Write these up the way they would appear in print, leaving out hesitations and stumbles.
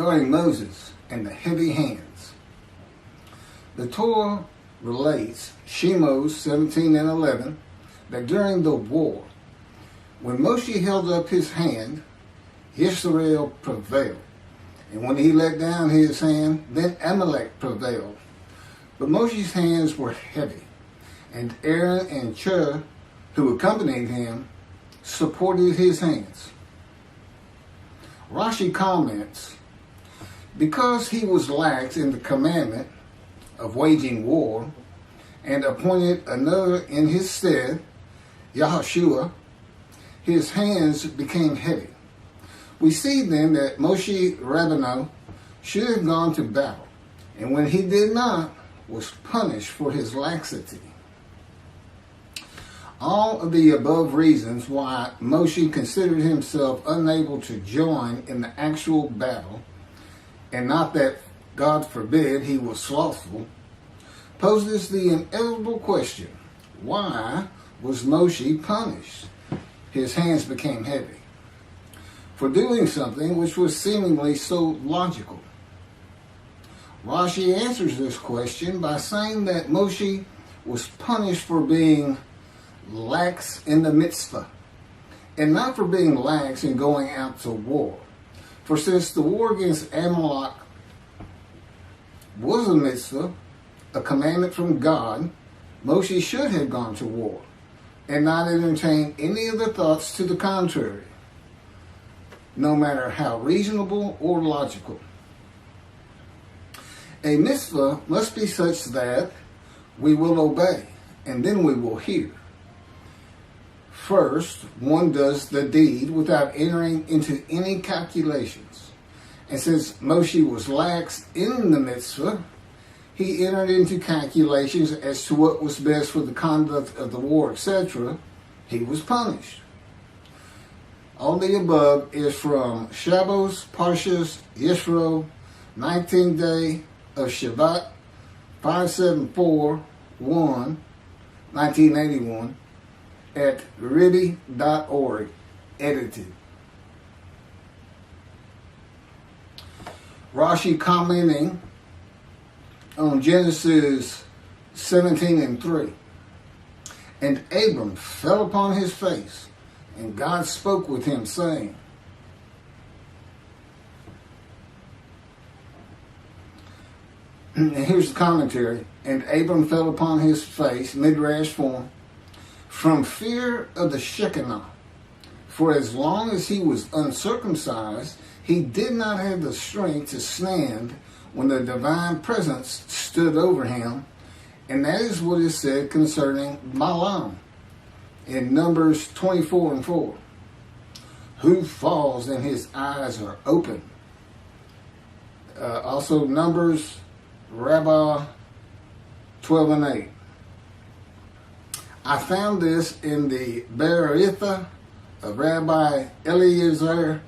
regarding Moses and the heavy hands. The Torah relates, Shemos 17 and 11, that during the war, when Moshe held up his hand, Yisroel prevailed. And when he let down his hand, then Amalek prevailed. But Moshe's hands were heavy, and Aaron and Chur, who accompanied him, supported his hands. Rashi comments, because he was lax in the commandment of waging war, and appointed another in his stead, Yehoshua, his hands became heavy. We see then that Moshe Rabbeinu should have gone to battle, and when he did not, was punished for his laxity. All of the above reasons why Moshe considered himself unable to join in the actual battle, and not that, God forbid, he was slothful, poses the inevitable question, why was Moshe punished? His hands became heavy for doing something which was seemingly so logical. Rashi answers this question by saying that Moshe was punished for being lax in the Mitzvah, and not for being lax in going out to war. For since the war against Amalek was a Mitzvah, a commandment from God, Moshe should have gone to war, and not entertain any of the thoughts to the contrary, no matter how reasonable or logical. A mitzvah must be such that we will obey, and then we will hear. First, one does the deed without entering into any calculations. And since Moshe was lax in the mitzvah, he entered into calculations as to what was best for the conduct of the war, etc. He was punished. All the above is from Shemos, Parshas, Yisroel, 19th day of Shabbat, 574-1, 1981, at Ribby.org, edited. Rashi commenting on Genesis 17 and 3. And Abram fell upon his face, and God spoke with him, saying, and here's the commentary, and Abram fell upon his face, midrash form, from fear of the Shekinah. For as long as he was uncircumcised, he did not have the strength to stand when the divine presence stood over him. And that is what is said concerning Balaam in Numbers 24 and 4. Who falls and his eyes are open. Also Numbers, Rabbi 12 and 8. I found this in the Beritha of Rabbi Eliezer,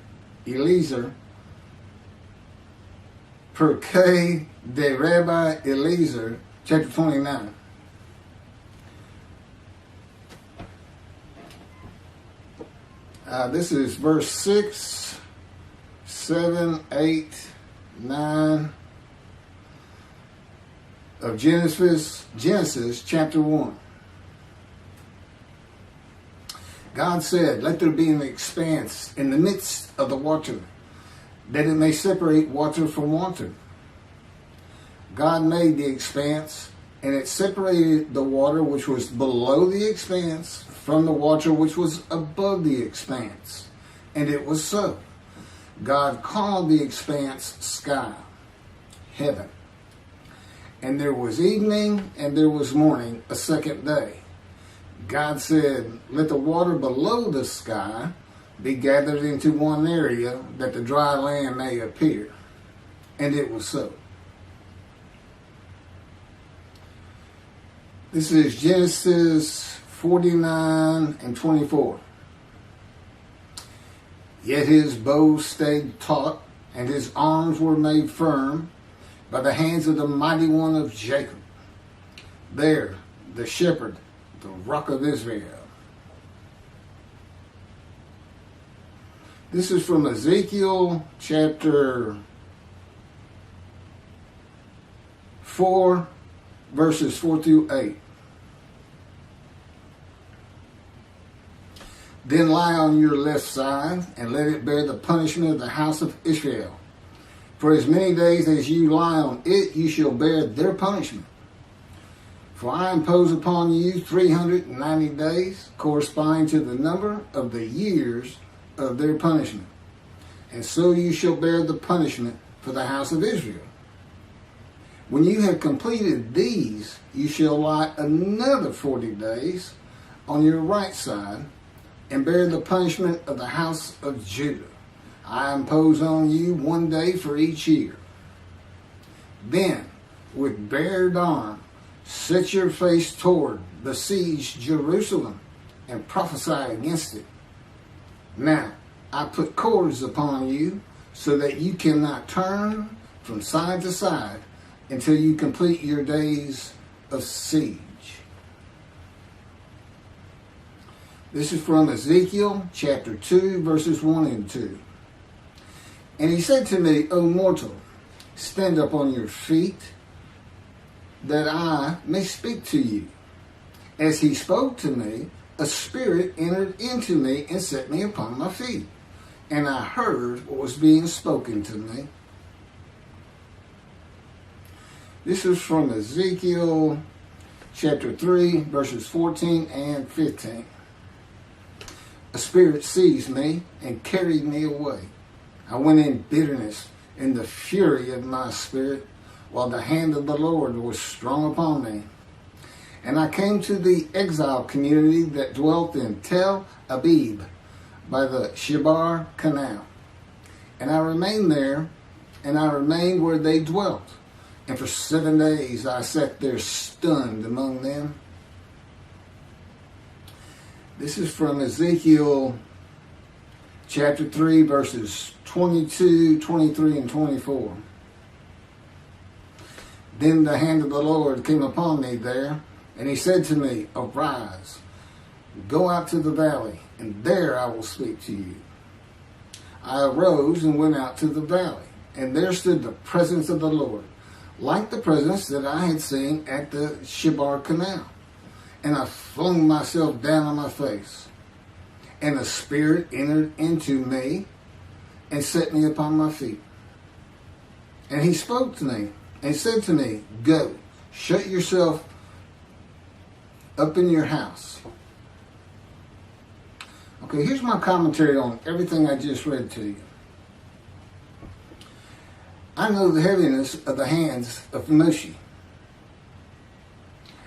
Perkei de Rabbi Eliezer, chapter 29. This is verse 6, 7, 8, 9 of Genesis chapter 1. God said, let there be an expanse in the midst of the water, that it may separate water from water. God made the expanse, and it separated the water which was below the expanse from the water which was above the expanse. And it was so. God called the expanse sky, heaven. And there was evening and there was morning, a second day. God said, let the water below the sky be gathered into one area, that the dry land may appear. And it was so. This is Genesis 49 and 24. Yet his bow stayed taut, and his arms were made firm by the hands of the mighty one of Jacob. There, the shepherd, the rock of Israel. This is from Ezekiel Chapter 4, verses 4 through 8. Then lie on your left side, and let it bear the punishment of the house of Israel. For as many days as you lie on it, you shall bear their punishment. For I impose upon you 390 days, corresponding to the number of the years of their punishment. And so you shall bear the punishment for the house of Israel. When you have completed these, you shall lie another 40 days on your right side, and bear the punishment of the house of Judah. I impose on you 1 day for each year. Then, with bared arm, set your face toward besieged Jerusalem, and prophesy against it. Now, I put cords upon you, so that you cannot turn from side to side until you complete your days of siege. This is from Ezekiel Chapter 2, verses 1 and 2. And he said to me, O mortal, stand up on your feet, that I may speak to you. As he spoke to me, a spirit entered into me and set me upon my feet. And I heard what was being spoken to me. This is from Ezekiel Chapter 3, verses 14 and 15. A spirit seized me and carried me away. I went in bitterness in the fury of my spirit, while the hand of the Lord was strong upon me. And I came to the exile community that dwelt in Tel Abib by the Shebar Canal. And I remained there, and I remained where they dwelt. And for 7 days I sat there stunned among them. This is from Ezekiel chapter 3, verses 22, 23, and 24. Then the hand of the Lord came upon me there, and he said to me, Arise, go out to the valley, and there I will speak to you. I arose and went out to the valley, and there stood the presence of the Lord, like the presence that I had seen at the Shebar Canal. And I flung myself down on my face. And the Spirit entered into me and set me upon my feet. And he spoke to me and said to me, Go, shut yourself up in your house. Okay, here's my commentary on everything I just read to you. I know the heaviness of the hands of Moshe.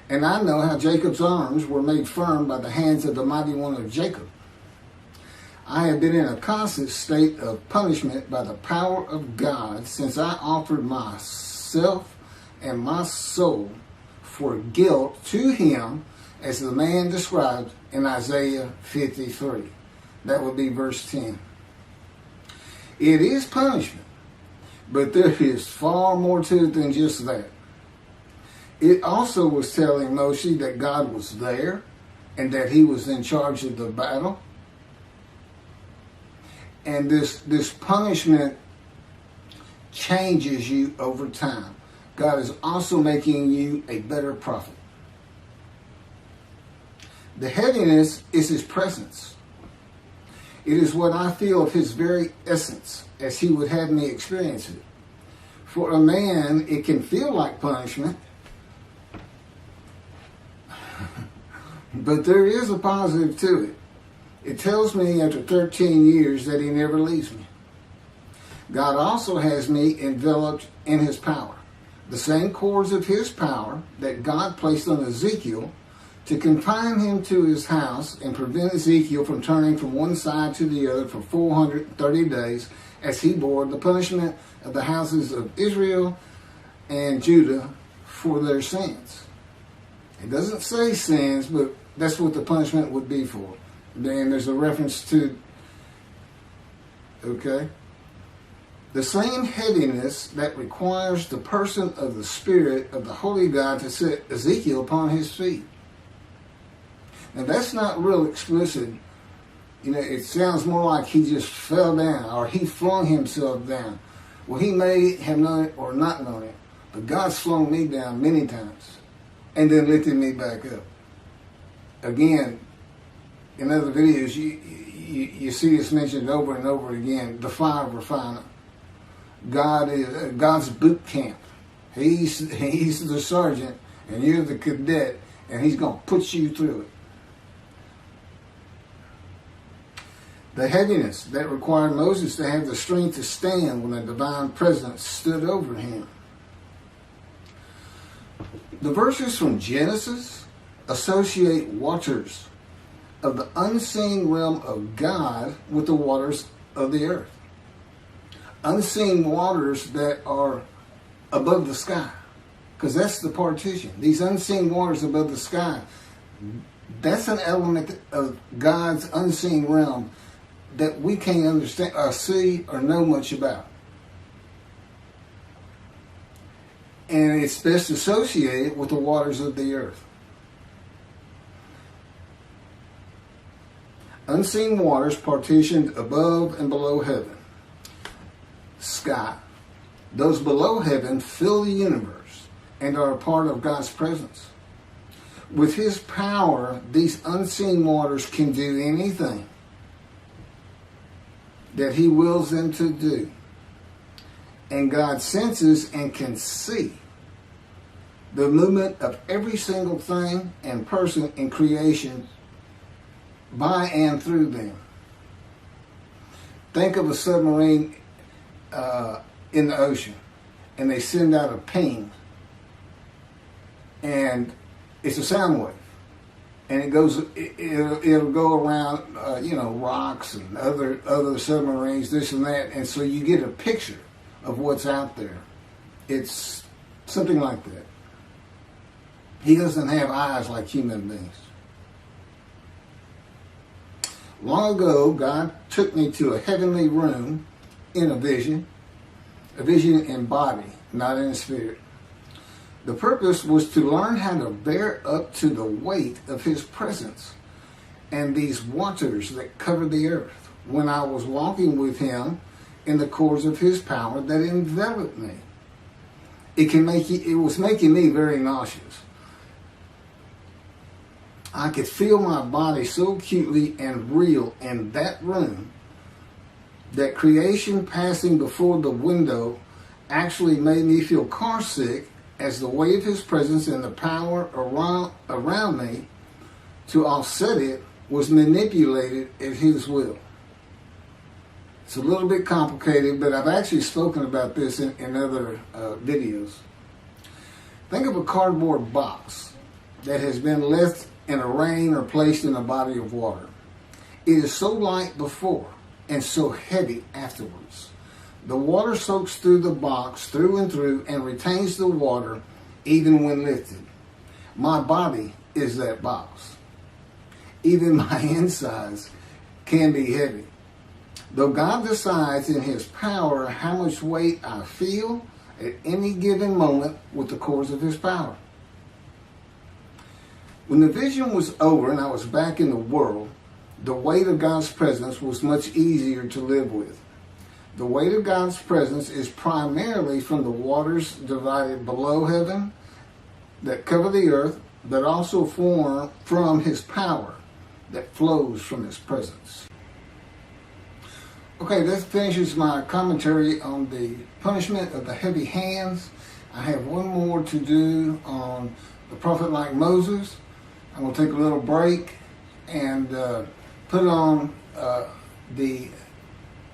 And I know how Jacob's arms were made firm by the hands of the mighty one of Jacob. I have been in a constant state of punishment by the power of God since I offered myself and my soul for guilt to him, as the man described in Isaiah 53. That would be verse 10. It is punishment, but there is far more to it than just that. It also was telling Moshe that God was there and that he was in charge of the battle. And this punishment changes you over time. God is also making you a better prophet. The heaviness is his presence. It is what I feel of his very essence, as he would have me experience it. For a man, it can feel like punishment, but there is a positive to it. It tells me after 13 years that he never leaves me. God also has me enveloped in his power. The same cords of his power that God placed on Ezekiel to confine him to his house and prevent Ezekiel from turning from one side to the other for 430 days as he bore the punishment of the houses of Israel and Judah for their sins. It doesn't say sins, but that's what the punishment would be for. Then there's a reference to, the same heaviness that requires the person of the Spirit of the Holy God to set Ezekiel upon his feet. And that's not real explicit. It sounds more like he just fell down or he flung himself down. Well, he may have known it or not known it, But God's slowed me down many times and then lifted me back up. Again, in other videos, you see this mentioned over and over again, the fire refiner. God's boot camp. He's the sergeant and you're the cadet, and he's going to put you through it. The heaviness that required Moses to have the strength to stand when the divine presence stood over him. The verses from Genesis associate waters of the unseen realm of God with the waters of the earth. Unseen waters that are above the sky. Because that's the partition. These unseen waters above the sky, that's an element of God's unseen realm that we can't understand or see or know much about. And it's best associated with the waters of the earth. Unseen waters partitioned above and below heaven. Sky. Those below heaven fill the universe and are a part of God's presence. With his power, these unseen waters can do anything that he wills them to do. And God senses and can see the movement of every single thing and person in creation by and through them. Think of a submarine in the ocean, and they send out a ping, and it's a sound wave, and it'll go around rocks and other submarines, this and that, and so you get a picture of what's out there. It's something like that. He doesn't have eyes like human beings. Long ago, God took me to a heavenly room in a vision in body, not in spirit. The purpose was to learn how to bear up to the weight of his presence and these waters that cover the earth when I was walking with him in the cords of his power that enveloped me. It was making me very nauseous. I could feel my body so acutely and real in that room that creation passing before the window actually made me feel car sick as the weight of his presence and the power around me to offset it was manipulated at his will. It's a little bit complicated, but I've actually spoken about this in other videos. Think of a cardboard box that has been left in a rain or placed in a body of water. It is so light before and so heavy afterwards. The water soaks through the box through and through and retains the water even when lifted. My body is that box. Even my insides can be heavy. Though God decides in his power how much weight I feel at any given moment with the cords of his power. When the vision was over and I was back in the world, the weight of God's presence was much easier to live with. The weight of God's presence is primarily from the waters divided below heaven that cover the earth, but also form from his power that flows from his presence. Okay, that finishes my commentary on the punishment of the heavy hands. I have one more to do on the prophet like Moses. I'm going to take a little break and put on the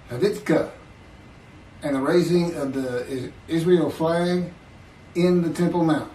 Havitkah and the raising of the Israel flag in the Temple Mount.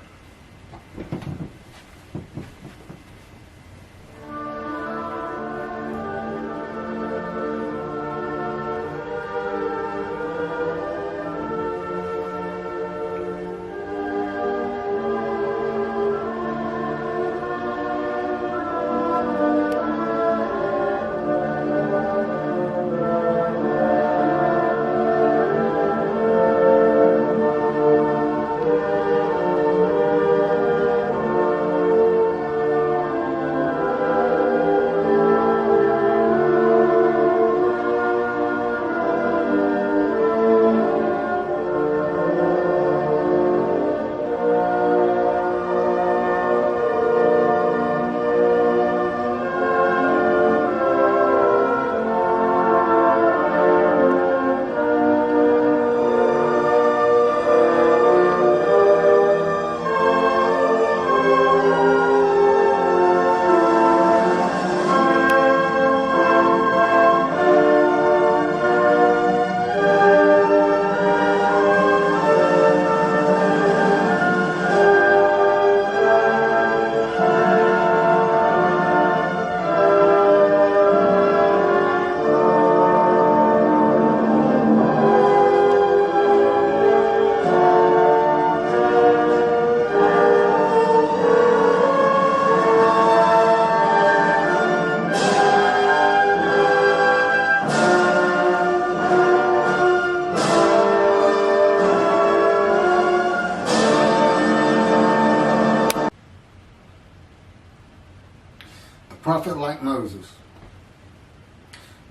prophet like Moses.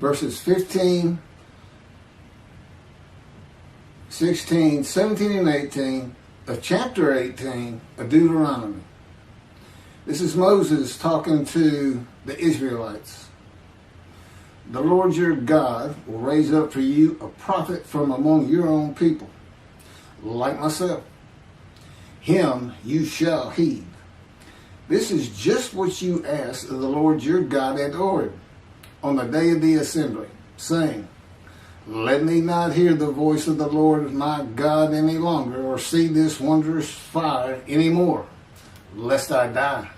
Verses 15, 16, 17, and 18 of chapter 18 of Deuteronomy. This is Moses talking to the Israelites. The Lord your God will raise up for you a prophet from among your own people, like myself. Him you shall heed. This is just what you asked of the Lord your God at Horeb on the day of the assembly, saying, let me not hear the voice of the Lord my God any longer, or see this wondrous fire any more, lest I die.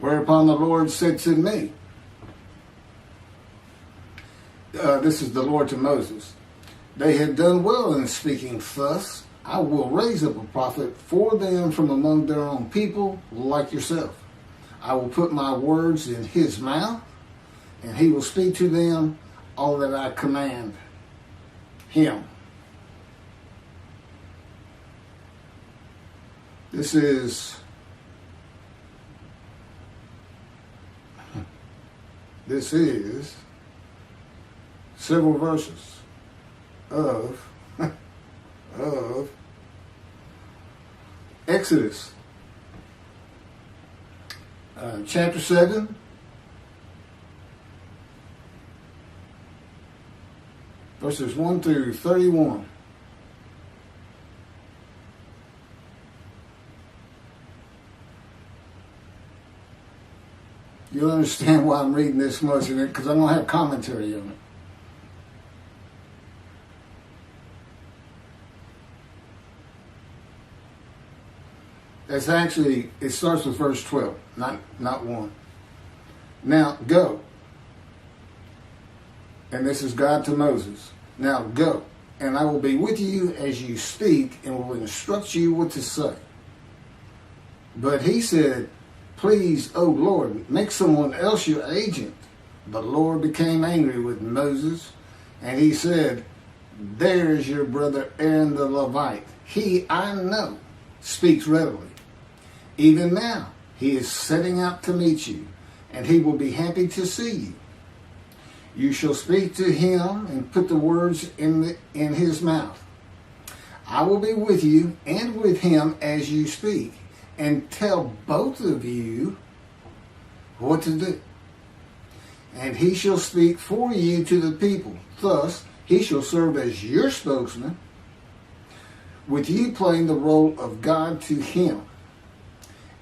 Whereupon the Lord said to me, this is the Lord to Moses, they have done well in speaking thus. I will raise up a prophet for them from among their own people, like yourself. I will put my words in his mouth, and he will speak to them all that I command him. This is several verses of Exodus, chapter 7, verses 1 through 31. You'll understand why I'm reading this much in it, because I don't have commentary on it. It's actually, it starts with verse 12, not 1. Now, go. And this is God to Moses. Now, go, and I will be with you as you speak, and will instruct you what to say. But he said, please, O Lord, make someone else your agent. The Lord became angry with Moses, and he said, there is your brother Aaron the Levite. He, I know, speaks readily. Even now, he is setting out to meet you, and he will be happy to see you. You shall speak to him and put the words in his mouth. I will be with you and with him as you speak, and tell both of you what to do. And he shall speak for you to the people. Thus, he shall serve as your spokesman, with you playing the role of God to him.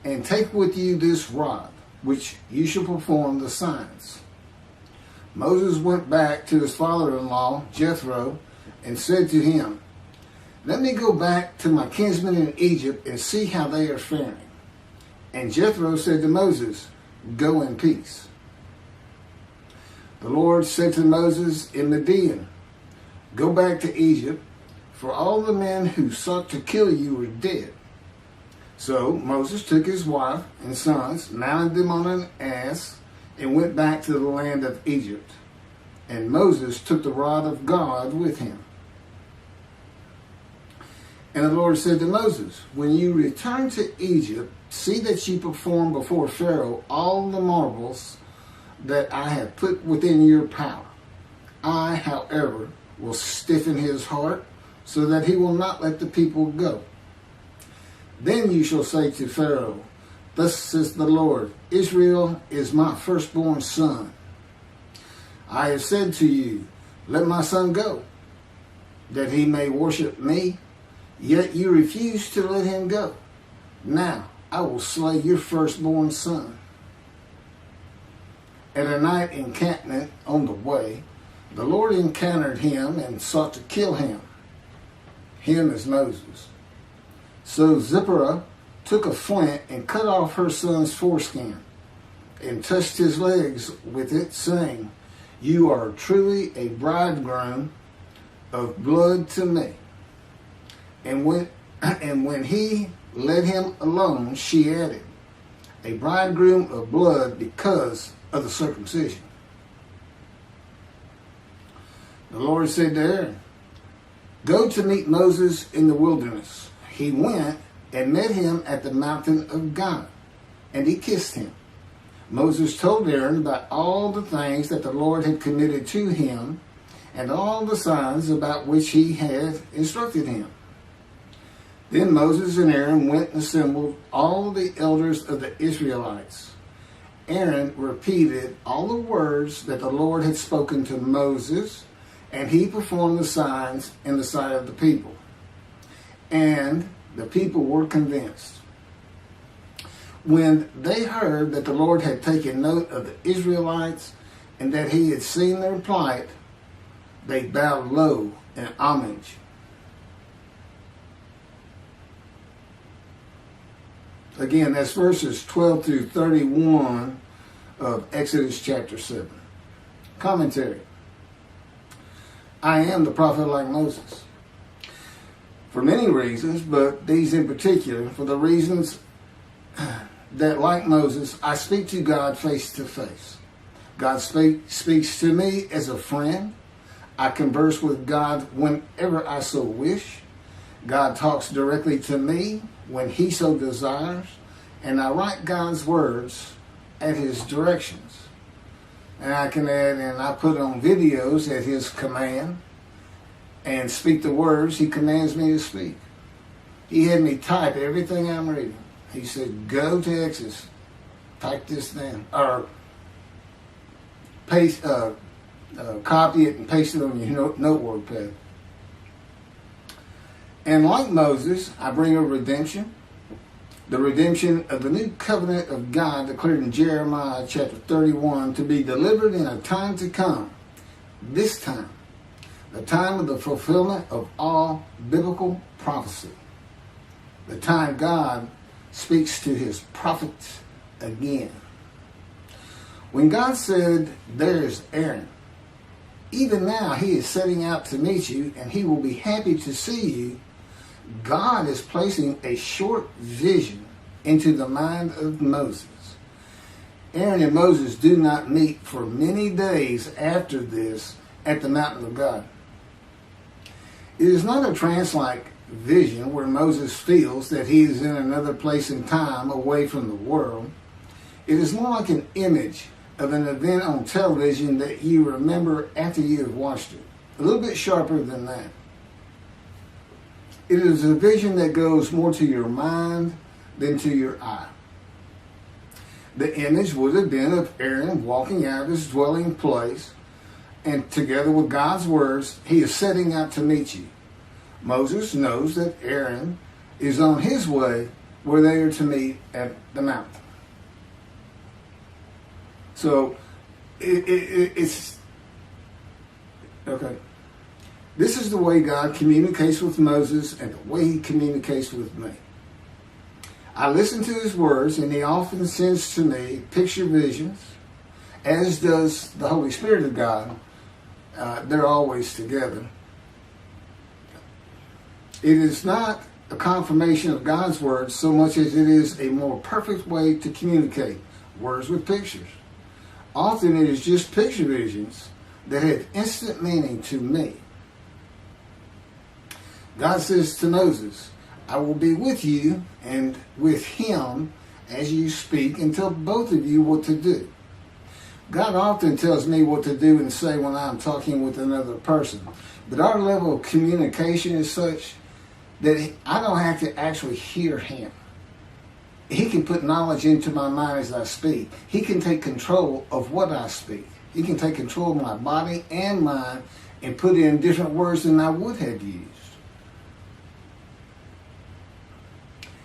And take with you this rod, which you shall perform the signs. Moses went back to his father-in-law, Jethro, and said to him, let me go back to my kinsmen in Egypt and see how they are faring. And Jethro said to Moses, go in peace. The Lord said to Moses in Midian, go back to Egypt, for all the men who sought to kill you are dead. So Moses took his wife and sons, mounted them on an ass, and went back to the land of Egypt. And Moses took the rod of God with him. And the Lord said to Moses, when you return to Egypt, see that you perform before Pharaoh all the marvels that I have put within your power. I, however, will stiffen his heart, so that he will not let the people go. Then you shall say to Pharaoh, thus says the Lord, Israel is my firstborn son. I have said to you, let my son go, that he may worship me, yet you refuse to let him go. Now I will slay your firstborn son. At a night encampment on the way, the Lord encountered him and sought to kill him. Him is Moses. So Zipporah took a flint and cut off her son's foreskin and touched his legs with it, saying, you are truly a bridegroom of blood to me. And when he let him alone, she added, a bridegroom of blood because of the circumcision. The Lord said to Aaron, go to meet Moses in the wilderness. He went and met him at the mountain of God, and he kissed him. Moses told Aaron about all the things that the Lord had committed to him and all the signs about which he had instructed him. Then Moses and Aaron went and assembled all the elders of the Israelites. Aaron repeated all the words that the Lord had spoken to Moses, and he performed the signs in the sight of the people. And the people were convinced. When they heard that the Lord had taken note of the Israelites and that he had seen their plight, they bowed low in homage. Again, that's verses 12 through 31 of Exodus chapter 7. Commentary. I am the prophet like Moses. For many reasons, but these in particular, for the reasons that, like Moses, I speak to God face to face. God speaks to me as a friend. I converse with God whenever I so wish. God talks directly to me when he so desires. And I write God's words at his directions. And I can add, and I put on videos at his command and speak the words he commands me to speak. He had me type everything I'm reading. He said, go to Exodus, type this down, or paste, copy it and paste it on your notebook pad. And like Moses, I bring a redemption, the redemption of the new covenant of God declared in Jeremiah chapter 31 to be delivered in a time to come. This time, the time of the fulfillment of all biblical prophecy. The time God speaks to his prophets again. When God said, there's Aaron, even now he is setting out to meet you and he will be happy to see you, God is placing a short vision into the mind of Moses. Aaron and Moses do not meet for many days after this at the mountain of God. It is not a trance-like vision where Moses feels that he is in another place and time away from the world. It is more like an image of an event on television that you remember after you have watched it. A little bit sharper than that. It is a vision that goes more to your mind than to your eye. The image would have been of Aaron walking out of his dwelling place, and together with God's words, he is setting out to meet you. Moses knows that Aaron is on his way where they are to meet at the mountain. So, it's okay. This is the way God communicates with Moses and the way he communicates with me. I listen to his words, and he often sends to me picture visions, as does the Holy Spirit of God. They're always together. It is not a confirmation of God's words so much as it is a more perfect way to communicate words with pictures. Often it is just picture visions that have instant meaning to me. God says to Moses, I will be with you and with him as you speak and tell both of you what to do. God often tells me what to do and say when I'm talking with another person. But our level of communication is such that I don't have to actually hear him. He can put knowledge into my mind as I speak. He can take control of what I speak. He can take control of my body and mind and put in different words than I would have used.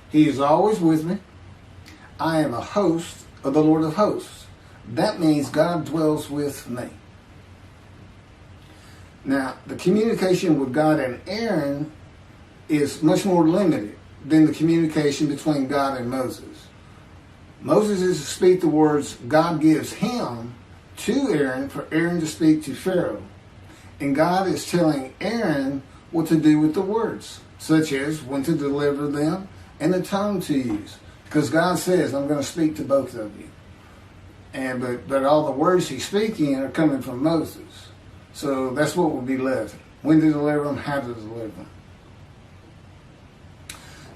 He is always with me. I am a host of the Lord of hosts. That means God dwells with me. Now, the communication with God and Aaron is much more limited than the communication between God and Moses. Moses is to speak the words God gives him to Aaron for Aaron to speak to Pharaoh. And God is telling Aaron what to do with the words, such as when to deliver them and the tone to use. Because God says, I'm going to speak to both of you. But all the words he's speaking are coming from Moses. So that's what will be left. When to deliver them, how to deliver them.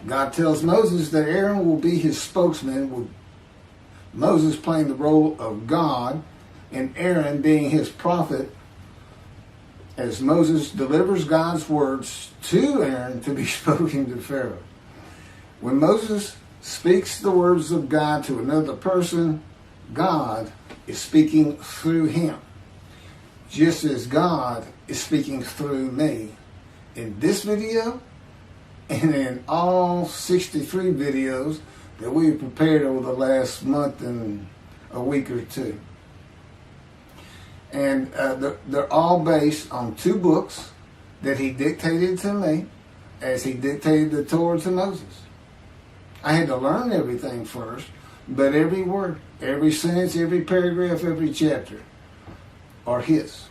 God tells Moses that Aaron will be his spokesman, Moses playing the role of God, and Aaron being his prophet, as Moses delivers God's words to Aaron to be spoken to Pharaoh. When Moses speaks the words of God to another person, God is speaking through him, just as God is speaking through me in this video and in all 63 videos that we have prepared over the last month and a week or two. And they're all based on 2 books that he dictated to me as he dictated the Torah to Moses. I had to learn everything first, but every word, every sentence, every paragraph, every chapter are his.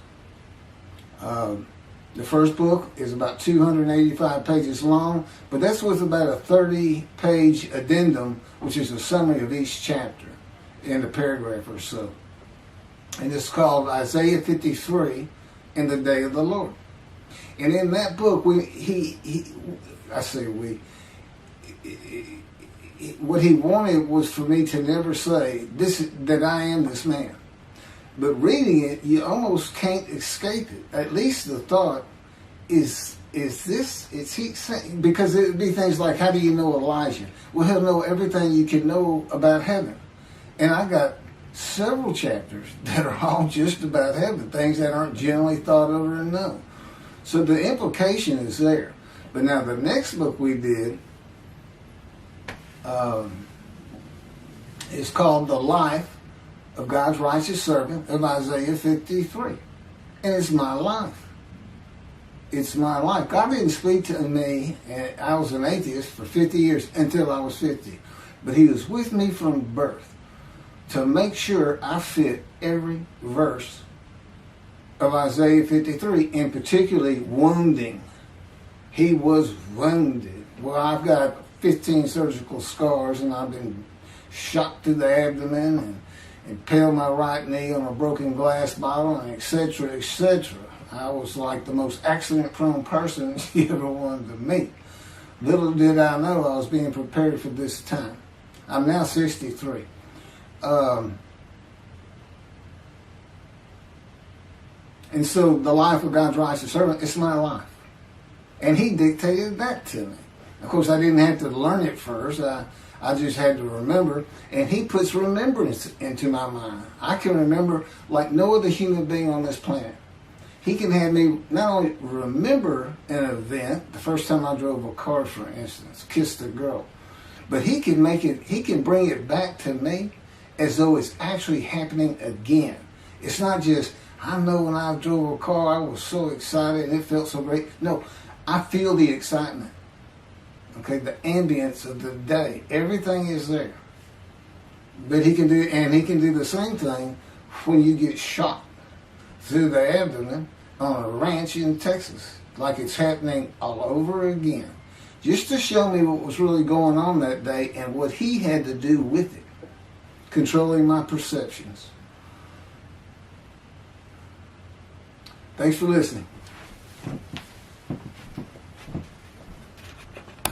The first book is about 285 pages long, but that's with about a 30-page addendum, which is a summary of each chapter in a paragraph or so. And it's called Isaiah 53 in the Day of the Lord. And in that book, what he wanted was for me to never say that I am this man. But reading it, you almost can't escape it. At least the thought is he saying, because it would be things like, how do you know Elijah? Well, he'll know everything you can know about heaven. And I got several chapters that are all just about heaven, things that aren't generally thought of or known. So the implication is there. But now the next book we did is called The Life of God's Righteous Servant of Isaiah 53. And it's my life. It's my life. God didn't speak to me, and I was an atheist for 50 years until I was 50. But he was with me from birth to make sure I fit every verse of Isaiah 53, and particularly wounding. He was wounded. Well, I've got 15 surgical scars, and I've been shot through the abdomen and impaled my right knee on a broken glass bottle, and etc., etc. I was like the most accident-prone person you ever wanted to meet. Little did I know I was being prepared for this time. I'm now 63. And so the life of God's righteous servant, it's my life. And he dictated that to me. Of course, I didn't have to learn it first. I just had to remember. And he puts remembrance into my mind. I can remember like no other human being on this planet. He can have me not only remember an event, the first time I drove a car, for instance, kissed a girl, but he can bring it back to me as though it's actually happening again. It's not just, I know when I drove a car, I was so excited and it felt so great. No, I feel the excitement. Okay, the ambience of the day. Everything is there. But he can do the same thing when you get shot through the abdomen on a ranch in Texas, like it's happening all over again, just to show me what was really going on that day and what he had to do with it, controlling my perceptions. Thanks for listening.